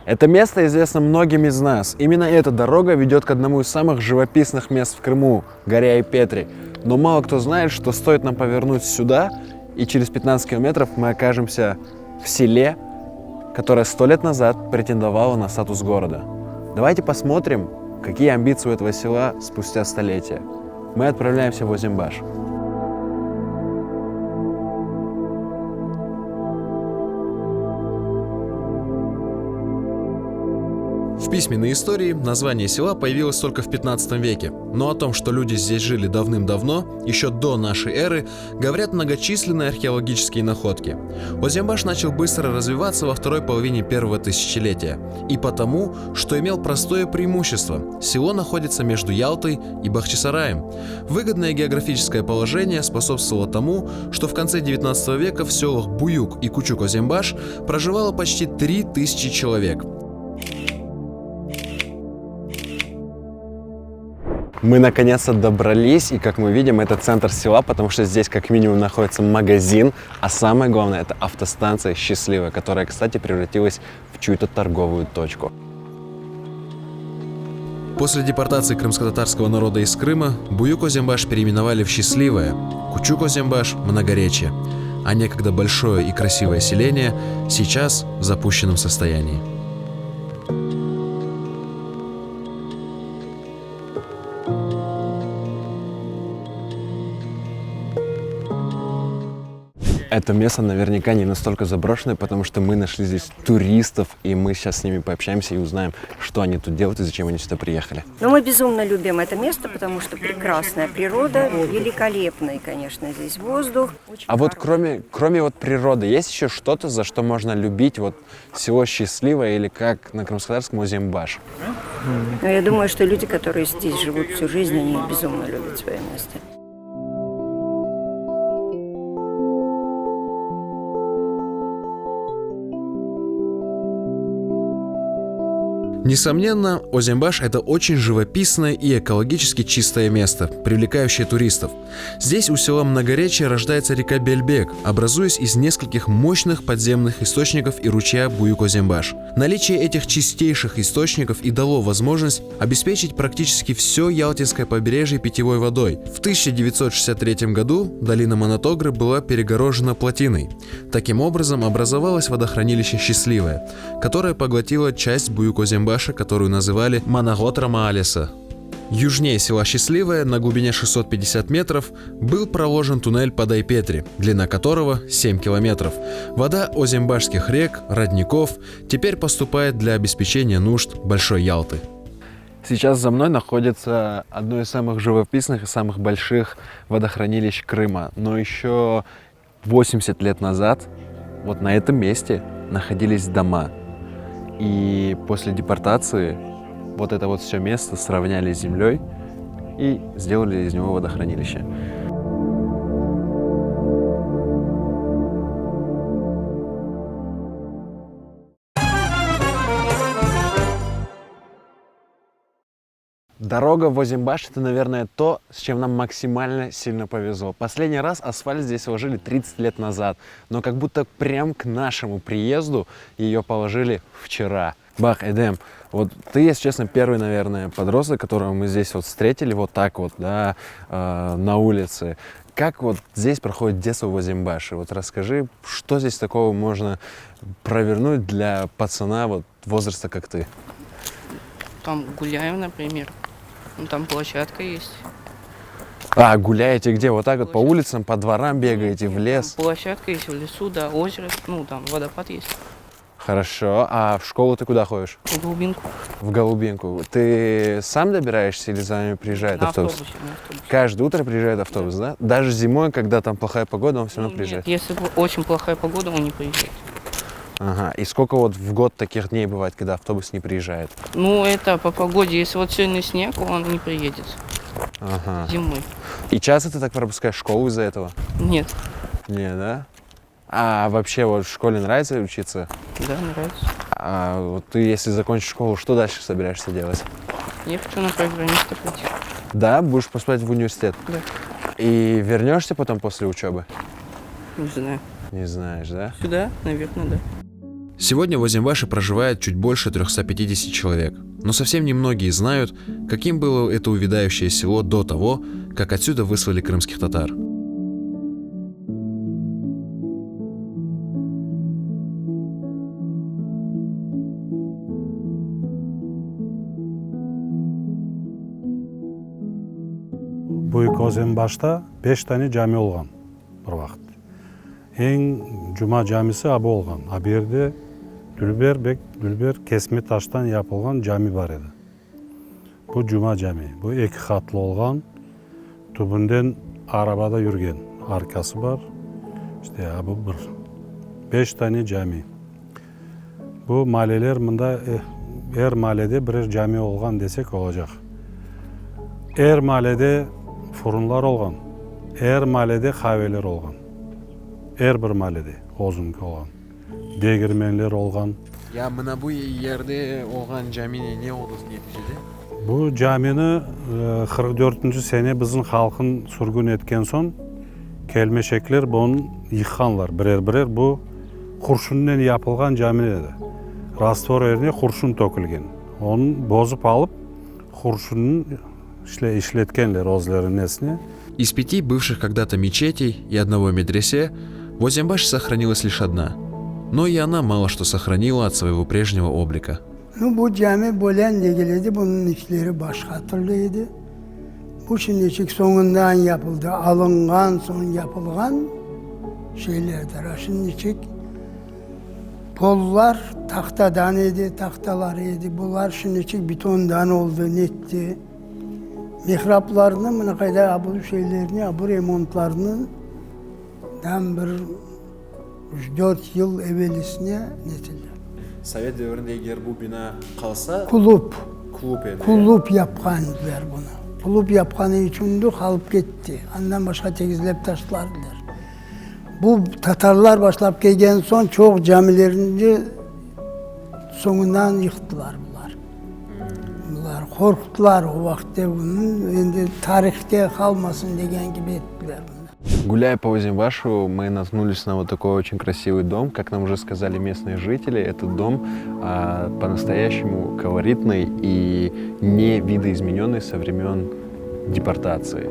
Это место известно многим из нас. Именно эта дорога ведет к одному из самых живописных мест в Крыму – горе Айпетри. Но мало кто знает, что стоит нам повернуть сюда, и через 15 километров мы окажемся в селе, которое 100 лет назад претендовало на статус города. Давайте посмотрим, какие амбиции у этого села спустя столетия. Мы отправляемся в Озимбаш. В письменной истории название села появилось только в 15 веке, но о том, что люди здесь жили давным-давно, еще до нашей эры, говорят многочисленные археологические находки. Озимбаш начал быстро развиваться во второй половине первого тысячелетия, и потому, что имел простое преимущество – село находится между Ялтой и Бахчисараем. Выгодное географическое положение способствовало тому, что в конце 19 века в селах Буюк и Кучук-Озимбаш проживало почти 3000 человек. Мы наконец-то добрались, и как мы видим, это центр села, потому что здесь как минимум находится магазин, а самое главное, это автостанция «Счастливая», которая, кстати, превратилась в чью-то торговую точку. После депортации крымско-татарского народа из Крыма Буюк-Озимбаш переименовали в Счастливое, Кучук-Озимбаш – Многоречье, а некогда большое и красивое селение сейчас в запущенном состоянии. Это место наверняка не настолько заброшенное, потому что мы нашли здесь туристов, и мы сейчас с ними пообщаемся и узнаем, что они тут делают и зачем они сюда приехали. Но мы безумно любим это место, потому что прекрасная природа, великолепный, конечно, здесь воздух. А вот кроме вот природы, есть еще что-то, за что можно любить вот село Счастливое или как на крымско-татарском Озимбаш? Но я думаю, что люди, которые здесь живут всю жизнь, они безумно любят свое место. Несомненно, Озимбаш – это очень живописное и экологически чистое место, привлекающее туристов. Здесь у села Многоречье рождается река Бельбек, образуясь из нескольких мощных подземных источников и ручья Буюк-Озимбаш. Наличие этих чистейших источников и дало возможность обеспечить практически все Ялтинское побережье питьевой водой. В 1963 году долина Монотогры была перегорожена плотиной. Таким образом образовалось водохранилище Счастливое, которое поглотило часть Буюк-Озимбаша, которую называли Манагот-Рамаалеса. Южнее села Счастливое, на глубине 650 метров, был проложен туннель под Айпетри, длина которого 7 километров. Вода озимбашских рек, родников теперь поступает для обеспечения нужд Большой Ялты. Сейчас за мной находится одно из самых живописных и самых больших водохранилищ Крыма. Но еще 80 лет назад вот на этом месте находились дома. И после депортации вот это вот все место сравняли с землей и сделали из него водохранилище. Дорога в Озимбаш – это, наверное, то, с чем нам максимально сильно повезло. Последний раз асфальт здесь положили 30 лет назад, но как будто прям к нашему приезду ее положили вчера. Бах, Эдем, вот ты, если честно, первый, наверное, подросток, которого мы здесь вот встретили вот так вот, да, на улице. Как вот здесь проходит детство в Озимбаше? Вот расскажи, что здесь такого можно провернуть для пацана вот возраста, как ты? Там гуляем, например. Ну, там площадка есть. А, гуляете где? Вот так вот по улицам, по дворам бегаете, в лес? Там площадка есть в лесу, да, озеро, ну, там водопад есть. Хорошо. А в школу ты куда ходишь? В глубинку. В Голубинку. Ты сам добираешься или за вами приезжает На автобус? на автобусе. Каждое утро приезжает автобус, да? Даже зимой, когда там плохая погода, он все равно приезжает? Нет, если очень плохая погода, он не приезжает. Ага. И сколько вот в год таких дней бывает, когда автобус не приезжает? Ну, это по погоде. Если вот сегодня снег, он не приедет. Ага. Зимой. И часто ты так пропускаешь школу из-за этого? Нет. Не, да? А вообще вот в школе нравится учиться? Да, нравится. А вот ты, если закончишь школу, что дальше собираешься делать? Я хочу на программиста пойти. Да? Будешь поступать в университет? Да. И вернешься потом после учебы? Не знаю. Не знаешь, да? Сюда, наверное, да. Сегодня в Озимбаше проживает чуть больше 350 человек, но совсем немногие знают, каким было это увядающее село до того, как отсюда выслали крымских татар. Büyük Озимбашта 5 tane cami olgan bir vaqt. Eng Cuma camisi abu olgan. A bu yerде Dülber kesme taştan yapılgan cami var edi. Bu Cuma cami. Bu iki katlı olgan. Tübünden arabada yürgen. Arkası var. İşte bu bir. 5 tane cami. Bu mahalleler mında her mahallede birer cami olgan desek olacak. Her mahallede fırınlar olgan. Her mahallede kahveler olgan. Her bir mahallede ozunki olgan. Degirmenler olgan. Ya mına bu yerde olgan camine ne oldu neticede? Bu camini 44 sene bizim halkın sürgün etken son kelmeşekler bunu yıkanlar birer bu kurşundan yapılgan cami edi. Rastvor yerine kurşun tökülgen. Onu bozup alıp kurşunun işletkenler ozların nesine. Из 5 бывших когда-то мечетей и одного медресе в Озимбаше сохранилась лишь одна. Но и она мало что сохранила от своего прежнего облика. Bu cami Bolen ilgiliydi. Bunun işleri başka türlüydü. Bu şimdiki sonundan yapıldı. Alıngan, son yapılgan şeylerdir. Şimdiki pollar tahtadan idi, tahtalar idi. Bunlar şimdiki betondan oldu, netti. Mihraplarını, bunu kadar bu şeylerini, bu remontlarını bir 4 yıl evvelisine netildi. Sovet devrinde eğer bu bina kalsa Kulüp edi. Kulüp yapkandılar bunu. Kulüp yapkanı için de kalıp gitti. Ondan başka tekizlep taşlardılar. Bu Tatarlar başlayıp gelgen son çok camilerini sonundan yıktılar bunlar. Bunlar korktular o vakti bunun. Şimdi tarihte kalmasın degen gibi ettiler bunu. Гуляя по Озимбашу, мы наткнулись на вот такой очень красивый дом. Как нам уже сказали местные жители, этот дом по-настоящему колоритный и не видоизмененный со времен депортации.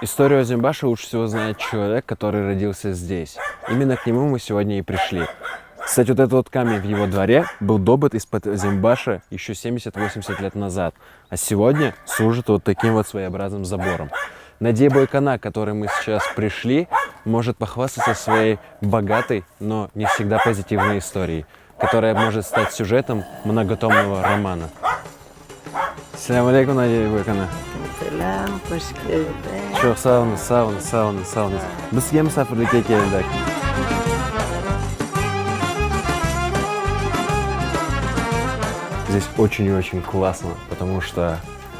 Историю Озимбаша лучше всего знает человек, который родился здесь. Именно к нему мы сегодня и пришли. Кстати, вот этот вот камень в его дворе был добыт из-под Озимбаша еще 70-80 лет назад, а сегодня служит вот таким вот своеобразным забором. Надия Бойкана, к которой мы сейчас пришли, может похвастаться своей богатой, но не всегда позитивной историей, которая может стать сюжетом многотомного романа. Ассаляму алейкум, Надия Бойкана. Selam, hoş geldin. Çok sağ olun. Bizga misafirlikka keldik. Здесь очень и очень классно, потому что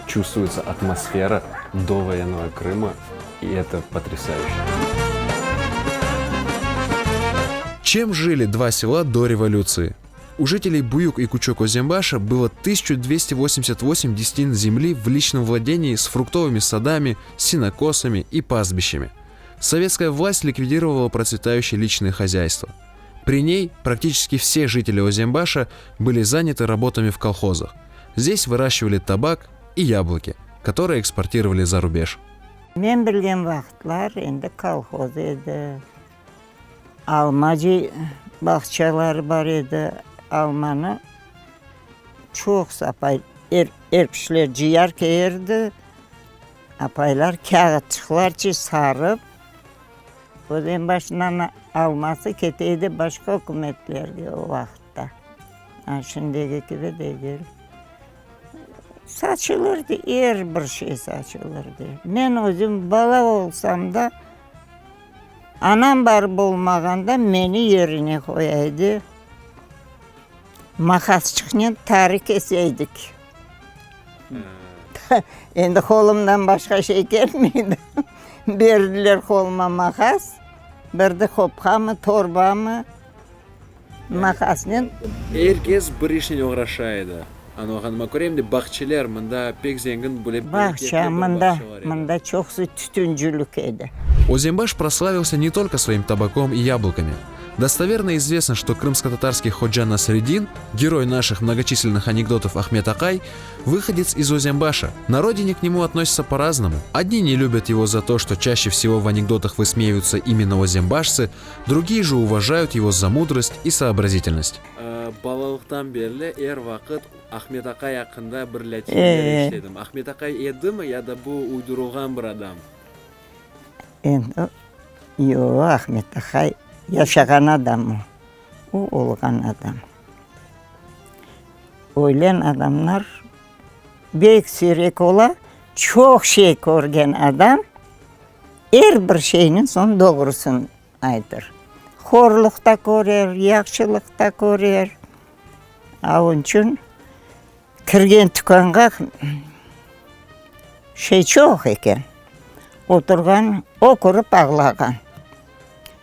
чувствуется атмосфера довоенного Крыма, и это потрясающе. Чем жили два села до революции? У жителей Буюк и Кучок Озимбаша было 1288 десятин земли в личном владении с фруктовыми садами, сенокосами и пастбищами. Советская власть ликвидировала процветающее личное хозяйство. При ней практически все жители Озимбаша были заняты работами в колхозах. Здесь выращивали табак и яблоки, которые экспортировали за рубеж. Men bilgen vaqtlar endi kolxoz edi. Almacı bahçeleri var edi. Almanı çok sapay erkişler ciğer keyirdi. Apaylar kağıtçıklarca sarıp Ozim başından alması keteydi başka hükümetlerge o vakitte. Şimdiki gibi değil. Saçılırdı, her bir şey saçılırdı. Ben özüm bala olsam da anam barıb olmağanda beni yerine koyaydı. Makasçıkla tarih keseydik. Endi kolumdan başka şey gelmedi. Verdiler koluma makas. Бірді қопқамы, торбамы, мақасмен. Эркес бір ішінен оғрашайды. Ануған макуремде бақчелер, мында пек зеңгін бұлеп... Бақша, мында чоқсы түтінжілік еді. Озембаш прославился не только своим табаком и яблоками. Достоверно известно, что крымско-татарский Ходжа Насреддин, герой наших многочисленных анекдотов Ахмет Акай, выходец из Озембаша. На родине к нему относятся по-разному. Одни не любят его за то, что чаще всего в анекдотах высмеиваются именно озембашцы, другие же уважают его за мудрость и сообразительность. Балалықтан берлі вақыт Ахмет Акай ақында бір ләтинлер естедім. Ахмет Акай еді ме, яда бұл уйдырылған бір адам? Енді, Ахмет Акай yaşagan adam o olgan adam. Oylayan adamlar büyük sürek ola, çok şey görgen adam her bir şeyinin son doğrusunu aytır. Horlukta korer, yakşılıkta korer. Onun için kirgen tükanga şey çok eken. Oturgan, okurup ağlagan.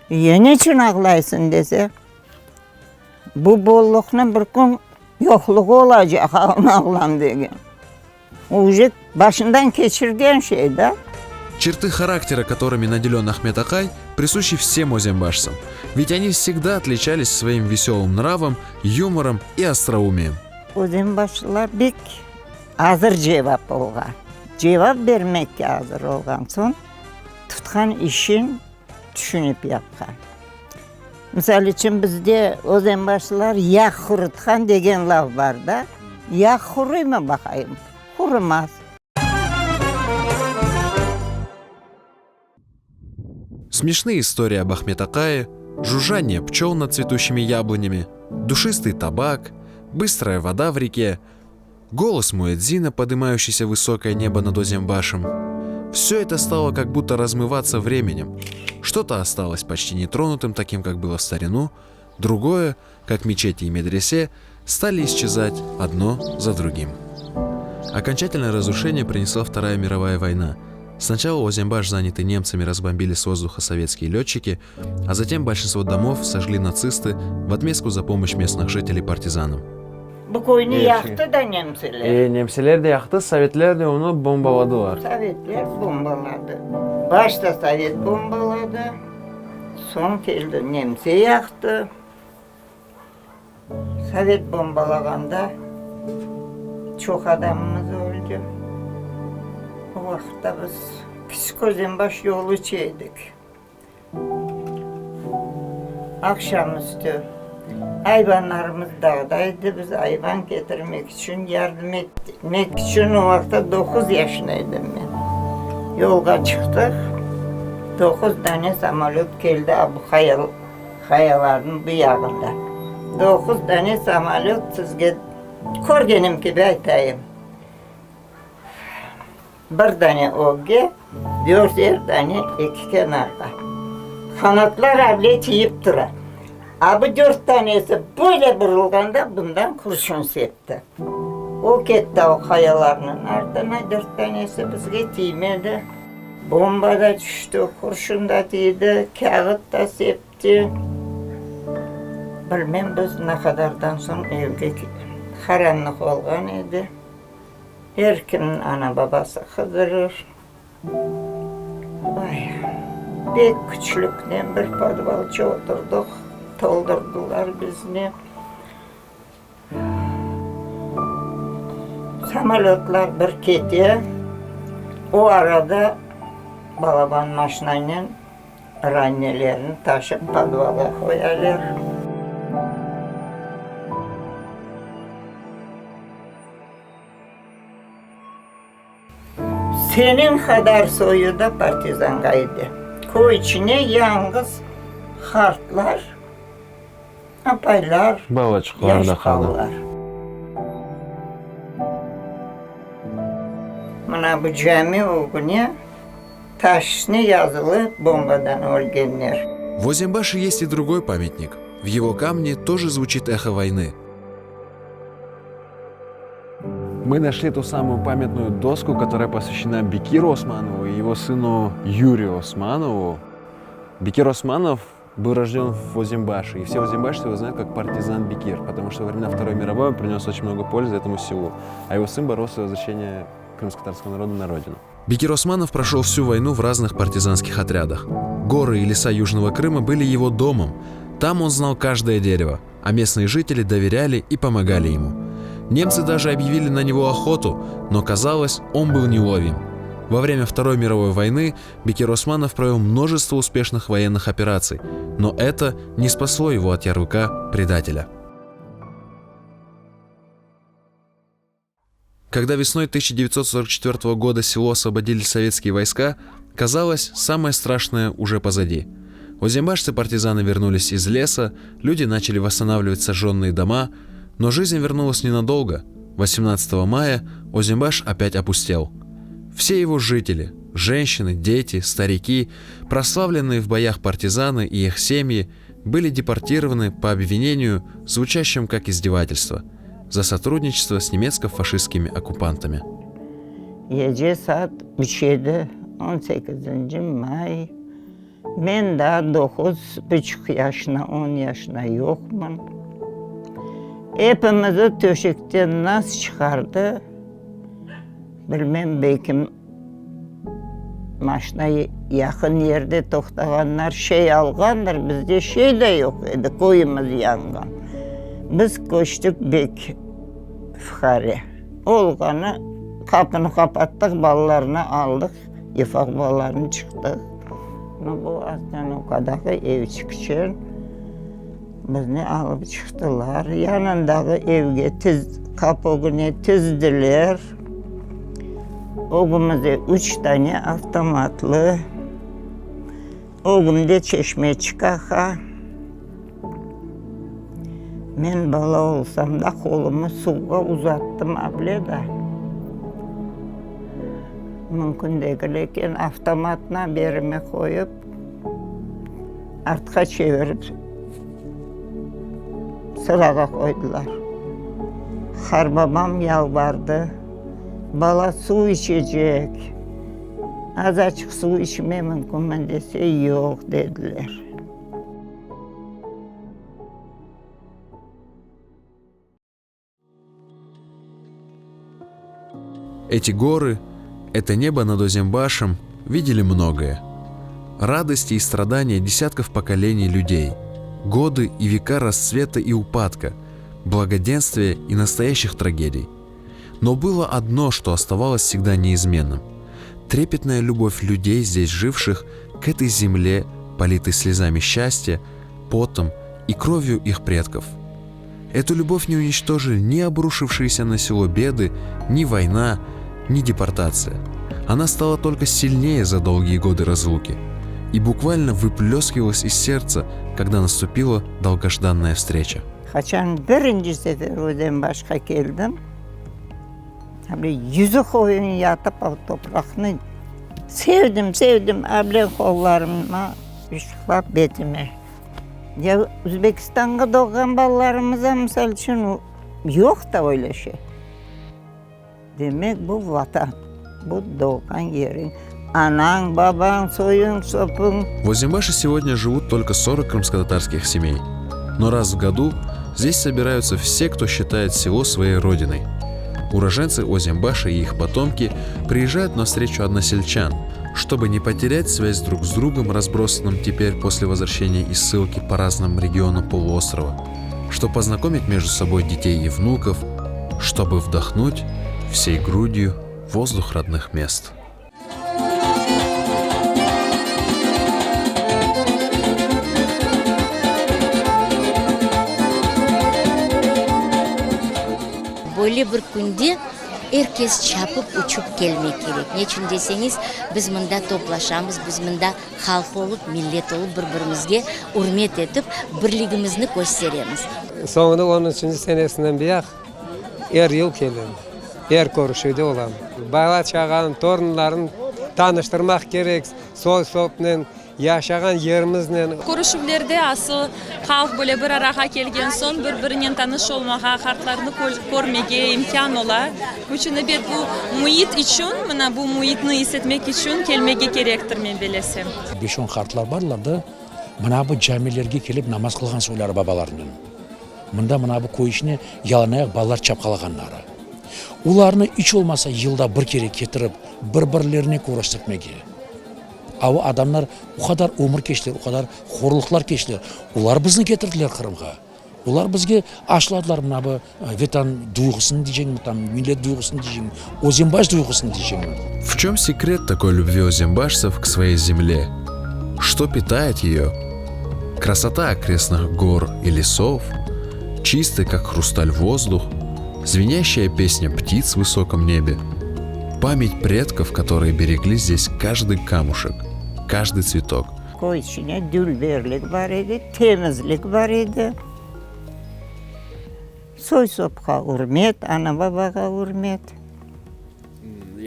Ne için ağlaysın dese, bu bolluğuna bir gün yokluğu olacak ağlam degen. Уже başından geçirgen şey de. Черты характера, которыми наделен Ахмет Акай, присущи всем озембашцам, ведь они всегда отличались своим веселым нравом, юмором и остроумием. Озембашlılar bek hazır cevap olgan. Cevap vermekке hazır olgan son, tutkan işin düşünüp yapkan. Misal için bizde ozembaşlılar yağ kurutkan degen laf var da, yağ kuruyor mu bakayım? Kurumaz. Смешные истории об Ахмет Акае, жужжание пчел над цветущими яблонями, душистый табак, быстрая вода в реке, голос муэдзина, поднимающийся в высокое небо над Озембашем. Все это стало как будто размываться временем. Что-то осталось почти нетронутым, таким, как было в старину, другое, как мечети и медресе, стали исчезать одно за другим. Окончательное разрушение принесла Вторая мировая война. Сначала Озембаш, занятый немцами, разбомбили с воздуха советские летчики, а затем большинство домов сожгли нацисты в отместку за помощь местных жителей партизанам. Bu koyunu yaktı da Nemsiler. Nemsiler de yaktı, Sovetler de onu bombaladılar. Sovetler bombaladı. Başta Sovet bombaladı. Son geldi Nemsi yaktı. Sovet bombalaganda çok adamımız öldü. O vakitte biz Küçük Ozembaş yolu çeydik. Akşamüstü hayvanlarımız dağdaydı. Biz hayvan getirmek için, yardım etmek için o vakit 9 yaşındaydım ben. Yolga çıktık. 9 tane samolyot geldi bu kayaların bu yağında. 9 tane samolyot sizge korgenim gibi aytayım. Bir tane oge, 4 tane iki kenarda. Kanatlar ablet yiyip durar. Abi 4 tanesi böyle vurulganda bundan kurşun septi. O gitti o kayalarının ardına 4 tanesi bizge tiymedi. Bomba da düştü, kurşun da değdi, kağıt da septi. Bilmem biz ne kadardan sonra evde karanlık olgan idi. Her kimin ana babası kıdırır. Vay, pek küçülükten bir podvalcı oturduk. Doldurdular bizni. Samolyotlar bir ketiyor. O arada balaban maşinayla rannelerini taşıp podvala koyarlar. Senin kadar soyu da partizangaydı. Koy içine yalnız hartlar, apaylar, Балачкалар да kaldı. yaşkallar. Buna bu cami o güne taşını yazılı bombadan ölgenler. В Озембаше есть и другой памятник. В его камне тоже звучит эхо войны. Мы нашли ту самую памятную доску, которая посвящена Бекиру Османову и его сыну Юрию Османову. Бекир Османов был рожден в Озимбаше, и все озимбашцы его знают как партизан Бекир, потому что во время Второй мировой он принес очень много пользы этому селу, а его сын боролся за возвращение крымско-татарского народа на родину. Бекир Османов прошел всю войну в разных партизанских отрядах. Горы и леса Южного Крыма были его домом. Там он знал каждое дерево, а местные жители доверяли и помогали ему. Немцы даже объявили на него охоту, но казалось, он был неуловим. Во время Второй мировой войны Бекир Османов провел множество успешных военных операций, но это не спасло его от ярлыка предателя. Когда весной 1944 года село освободили советские войска, казалось, самое страшное уже позади. Озимбашцы-партизаны вернулись из леса, люди начали восстанавливать сожженные дома, но жизнь вернулась ненадолго. 18 мая Озимбаш опять опустел. Все его жители, женщины, дети, старики, прославленные в боях партизаны и их семьи, были депортированы по обвинению, звучащим как издевательство, за сотрудничество с немецко-фашистскими оккупантами. Gece saat 3 idi, 18 may. Ben daha 9,5 yaşına, 10 yaşına yokman. Hepimizi töşekten nasıl çıkardı? Bilmem, belki maşına yakın yerde toxtağanlar şey algandır, bizde şey de yok idi, koyumuz yangan. Biz koştuk bek fıkhare. Olganı kapını kapattık, ballarını aldık, ifak ballarını çıktık. Bu azdan o kadar ev çıkışın. Bizni alıp çıktılar. Yanındaki evge kapıgını tizdiler. Oğumuzda 3 tane avtomatlı. Oğum da çeşmeye çıkaka. Ben bala olsam da kolumu suğa uzattım abla da. Mümkün değilken avtomatına berime koyup artka çevirip sırağa koydular. Harbabam yalvardı. Bala su içecek. Azıcık su içme mümkün mü dese yok dediler. Эти горы, это небо над Озимбашем видели многое. Радости и страдания десятков поколений людей, годы и века расцвета и упадка, благоденствия и настоящих трагедий. Но было одно, что оставалось всегда неизменным. Трепетная любовь людей, здесь живших, к этой земле, политой слезами счастья, потом и кровью их предков. Эту любовь не уничтожили ни обрушившиеся на село беды, ни война, ни депортация. Она стала только сильнее за долгие годы разлуки и буквально выплескивалась из сердца, когда наступила долгожданная встреча. Kaçan birinci sefer Ozimbaş'a geldim. Abi yüzü koyun yatıp o toprağını sevdim abla kollarıma ışıklap betime. Ya Özbekistan'a doğan ballarımıza misal için yok da öyle şey. Demek bu vatan, bu doğan yerin. Anan, baban, soyun, sopun. В Озимбаше сегодня живут только 40 крымско-татарских семей. Но раз в году здесь собираются все, кто считает село своей родиной. Уроженцы Озимбаша и их потомки приезжают на встречу односельчан, чтобы не потерять связь друг с другом, разбросанным теперь после возвращения из ссылки по разным регионам полуострова, чтобы познакомить между собой детей и внуков, чтобы вдохнуть всей грудью воздух родных мест. Böyle bir günde herkes çapıp uçup gelmek gerek. Ne için deseniz biz mında toplaşamız, biz mında halk olup, millet olup birbirimizge hürmet edip birligimizni gösteremiz. Sonunda 13. senesinden beri her yıl gelirim. Her görüşüde olam. Bala çağanın, torunların tanıştırmak gerek. Sol sopla Yaşagan yerimizden Көрүшүлөрдө асыл халк бөлө бир арага келген соң бири-биринен тааныш olмага, картларны көрмеге имкан ола. Үчүн бир бу муит үчүн, мына бу муитни эсетмек үчүн келмеге керектир мен белесем. 5-10 картлар барлар да, мына бу жамилерге келип намаз кылган сойлар бабаларынын. Мында мына бу коюшуна яланаяк балалар чапкалаганнары. Уларны үч болмаса жылда bir kere кетирип, bir-biрлерine көрөштүрмеге. Ау адамдар у кадар өмүр кечтилер, у кадар хорлуклар кечтилер. Улар бизни кетирдилер Кырымга. Улар бизге ашладылар мына бу ветан дуйгусын дижең, там миллет дуйгусын дижең, озенбаш дуйгусын дижең. В чем секрет такой любви озенбашцев к своей земле? Что питает ее? Красота окрестных гор и лесов, чистый как хрусталь воздух, звенящая песня птиц в высоком небе, память предков, которые берегли здесь каждый камушек, каждый цветок. Koy içine dülberlik var idi, temizlik var idi. Soy sopka hürmet, ana babaga hürmet.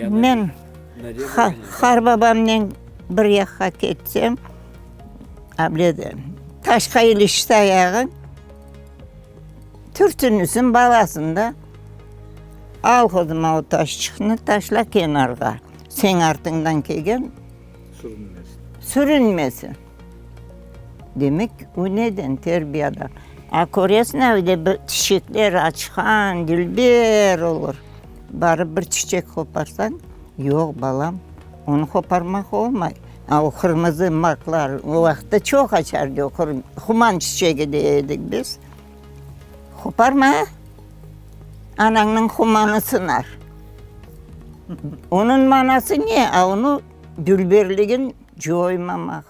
Men har babamdan bir yakka ketsem, ablede taşka ilişti ayağın, Türtünüzün balasında al koduma o taşçıkını taşla kenarga. Sen artından kelgen sürünmesin. Demek o neden terbiyeden. Akoryasına öyle çiçekler açkan, dilber olur. Barı bir çiçek koparsan, yok balam, onu koparmak olmay. O kırmızı maklar o vakti çok açardı o human çiçeği dedik biz. Koparma, ananın humanı sınar. Onun manası ne? Onu dülberliğin joymamak.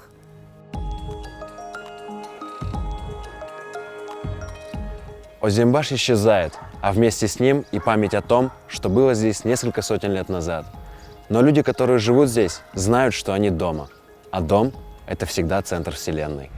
Озенбаш исчезает, а вместе с ним и память о том, что было здесь несколько сотен лет назад. Но люди, которые живут здесь, знают, что они дома. А дом — это всегда центр Вселенной.